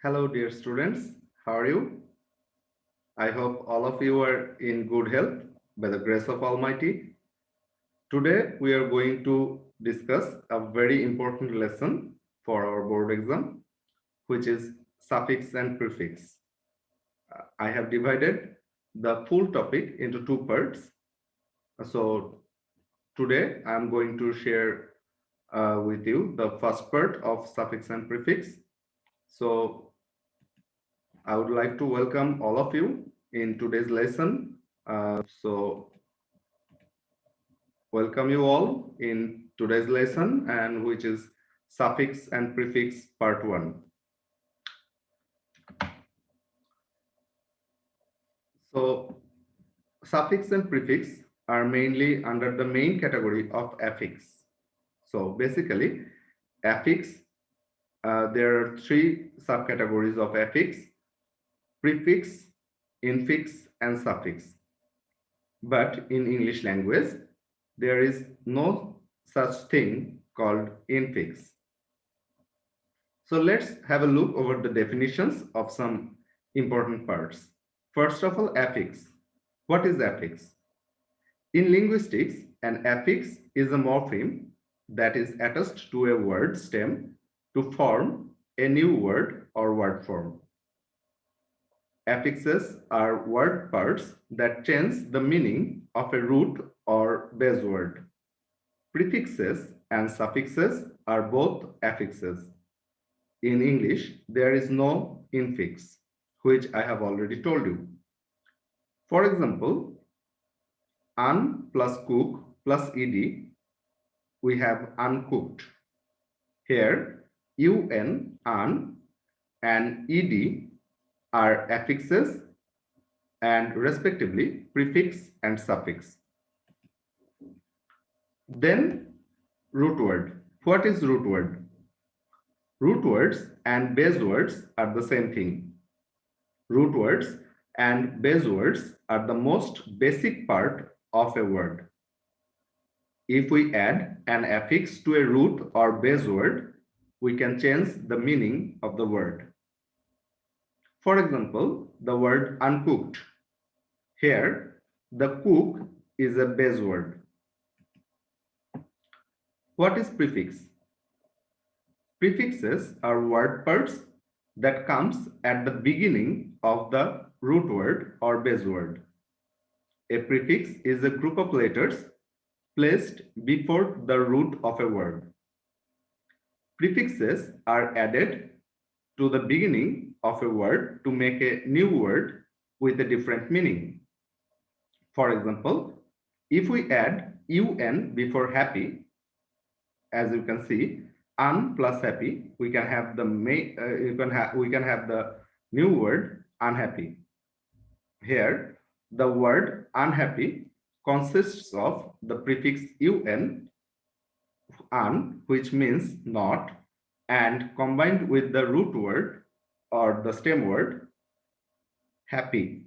Hello, dear students. How are you? I hope all of you are in good health by the grace of Almighty. Today, we are going to discuss a very important lesson for our board exam, which is suffix and prefix. I have divided the full topic into two parts. So, today I am going to share with you the first part of suffix and prefix. So, I would like to welcome all of you in today's lesson. So welcome you all in today's lesson, and which is suffix and prefix part 1. So suffix and prefix are mainly under the main category of affix. So basically affix, there are three subcategories of affix: prefix, infix, and suffix. But in English language, there is no such thing called infix. So let's have a look over the definitions of some important parts. First of all, affix. What is affix? In linguistics, an affix is a morpheme that is attached to a word stem to form a new word or word form. Affixes are word parts that change the meaning of a root or base word. Prefixes and suffixes are both affixes. In English, there is no infix, which I have already told you. For example, un plus cook plus ed, we have uncooked. Here, un and ed are affixes and respectively prefix and suffix. Then root word. What is root word? Root words and base words are the same thing. Root words and base words are the most basic part of a word. If we add an affix to a root or base word, we can change the meaning of the word. For example, the word uncooked. Here, the cook is a base word. What is prefix? Prefixes are word parts that comes at the beginning of the root word or base word. A prefix is a group of letters placed before the root of a word. Prefixes are added to the beginning of a word to make a new word with a different meaning. For example, if we add un before happy, as you can see, un plus happy, we can have the new word unhappy. Here, the word unhappy consists of the prefix un, which means not, and combined with the root word or the stem word happy.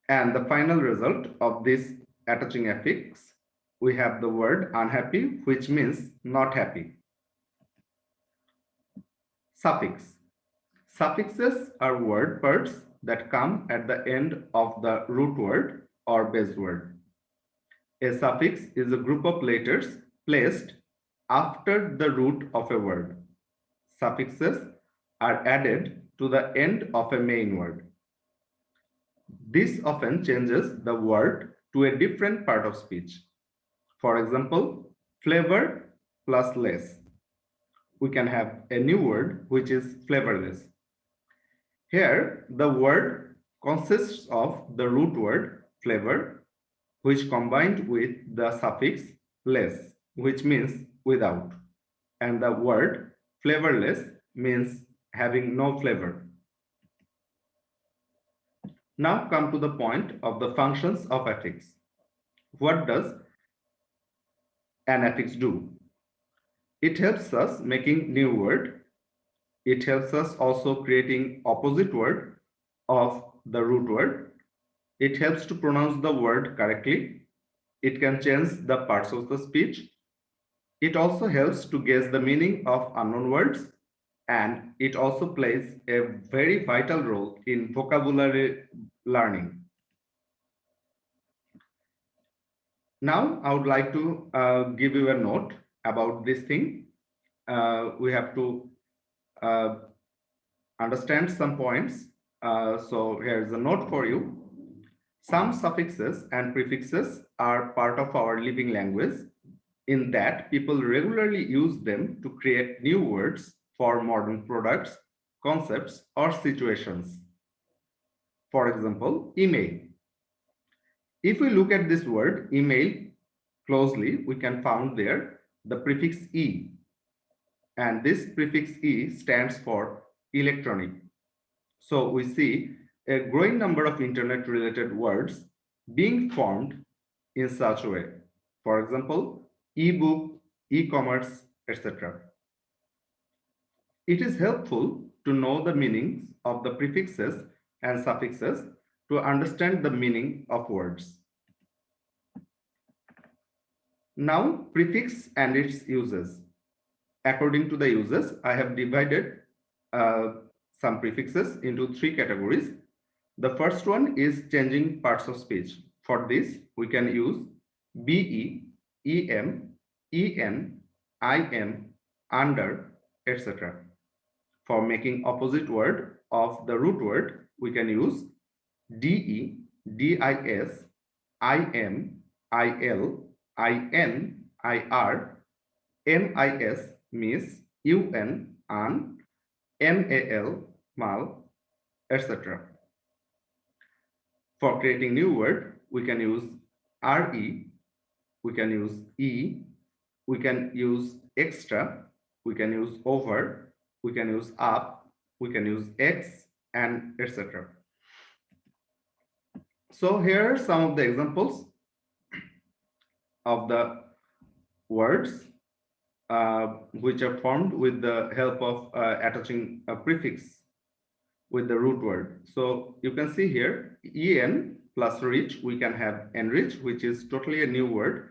And the final result of this attaching affix, we have the word unhappy, which means not happy. Suffix. Suffixes are word parts that come at the end of the root word or base word. A suffix is a group of letters placed after the root of a word. Suffixes are added to the end of a main word. This often changes the word to a different part of speech. For example, flavor plus less. We can have a new word which is flavorless. Here, the word consists of the root word flavor, which combined with the suffix less, which means without, and the word flavorless means having no flavor. Now come to the point of the functions of affix. What does an affix do? It helps us making new word. It helps us also creating opposite word of the root word. It helps to pronounce the word correctly. It can change the parts of the speech. It also helps to guess the meaning of unknown words. and it also plays a very vital role in vocabulary learning. Now, I would like to give you a note about this thing. We have to uh, understand some points. So here's a note for you. Some suffixes and prefixes are part of our living language in that people regularly use them to create new words for modern products, concepts, or situations. For example, email. If we look at this word email closely, we can find there the prefix E, and this prefix E stands for electronic. So we see a growing number of internet related words being formed in such a way. For example, ebook, e-commerce, etc. It is helpful to know the meanings of the prefixes and suffixes to understand the meaning of words. Now, prefix and its uses. According to the uses, I have divided some prefixes into three categories. The first one is changing parts of speech. For this, we can use be, em, en, im, under, etc. For making opposite word of the root word, we can use de, dis, im, il, in, ir, mis, miss, un, mal, etc. For creating new word, we can use re, we can use e, we can use extra, we can use over, we can use up, we can use x, and etc. So here are some of the examples of the words which are formed with the help of attaching a prefix with the root word. So you can see here en plus rich, we can have enrich, which is totally a new word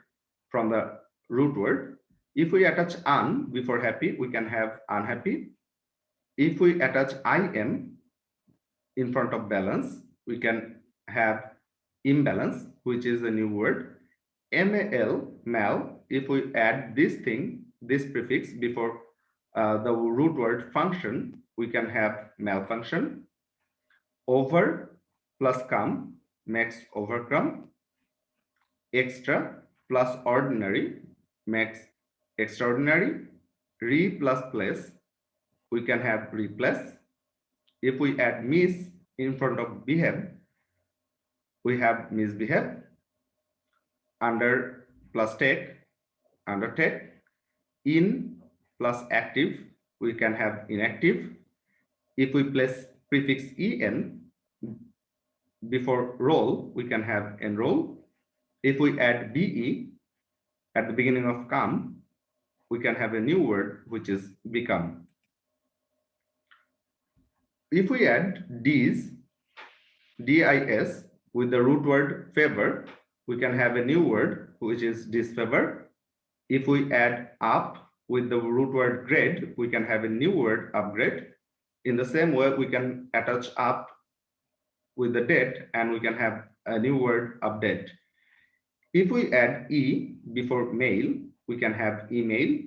from the root word. If we attach un before happy, we can have unhappy. If we attach im in front of balance, we can have imbalance, which is a new word. Mal, if we add this thing, this prefix before the root word function, we can have malfunction. Over plus come makes overcome. Extra plus ordinary makes extraordinary. Re plus place, we can have replace. If we add miss in front of behave, we have misbehave. Under plus take, undertake. In plus active, we can have inactive. If we place prefix en before roll, we can have enroll. If we add be at the beginning of come, we can have a new word which is become. If we add dis with the root word favor, we can have a new word which is disfavor. If we add up with the root word grade, we can have a new word upgrade. In the same way, we can attach up with the date and we can have a new word update. If we add e before mail, we can have email.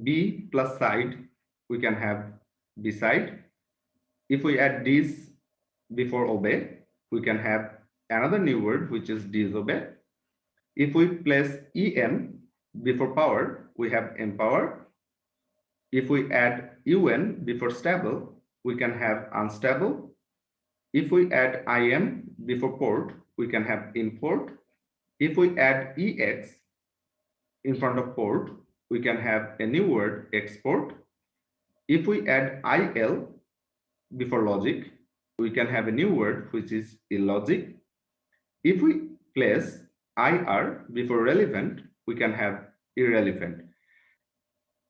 B plus side, we can have beside. If we add this before obey, we can have another new word which is disobey. If we place em before power, we have empower. If we add un before stable, we can have unstable. If we add im before port, we can have import. If we add ex in front of port, we can have a new word export. If we add il before logic, we can have a new word which is illogic. If we place ir before relevant, we can have irrelevant.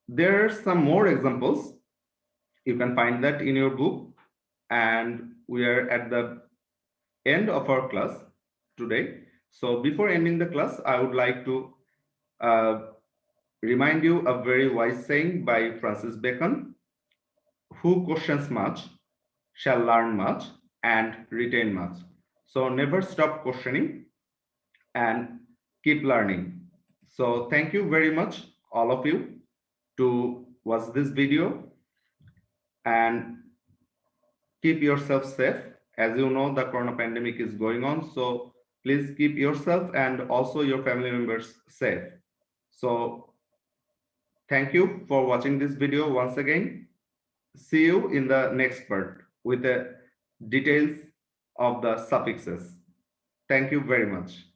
There are some more examples. You can find that in your book, and we are at the end of our class today. So before ending the class, I would like to remind you a very wise saying by Francis Bacon. who questions much shall learn much and retain much. So never stop questioning and keep learning. So thank you very much, all of you, to watch this video, and keep yourself safe. As you know, the corona pandemic is going on, so please keep yourself and also your family members safe. So thank you for watching this video once again. See you in the next part with the details of the suffixes. Thank you very much.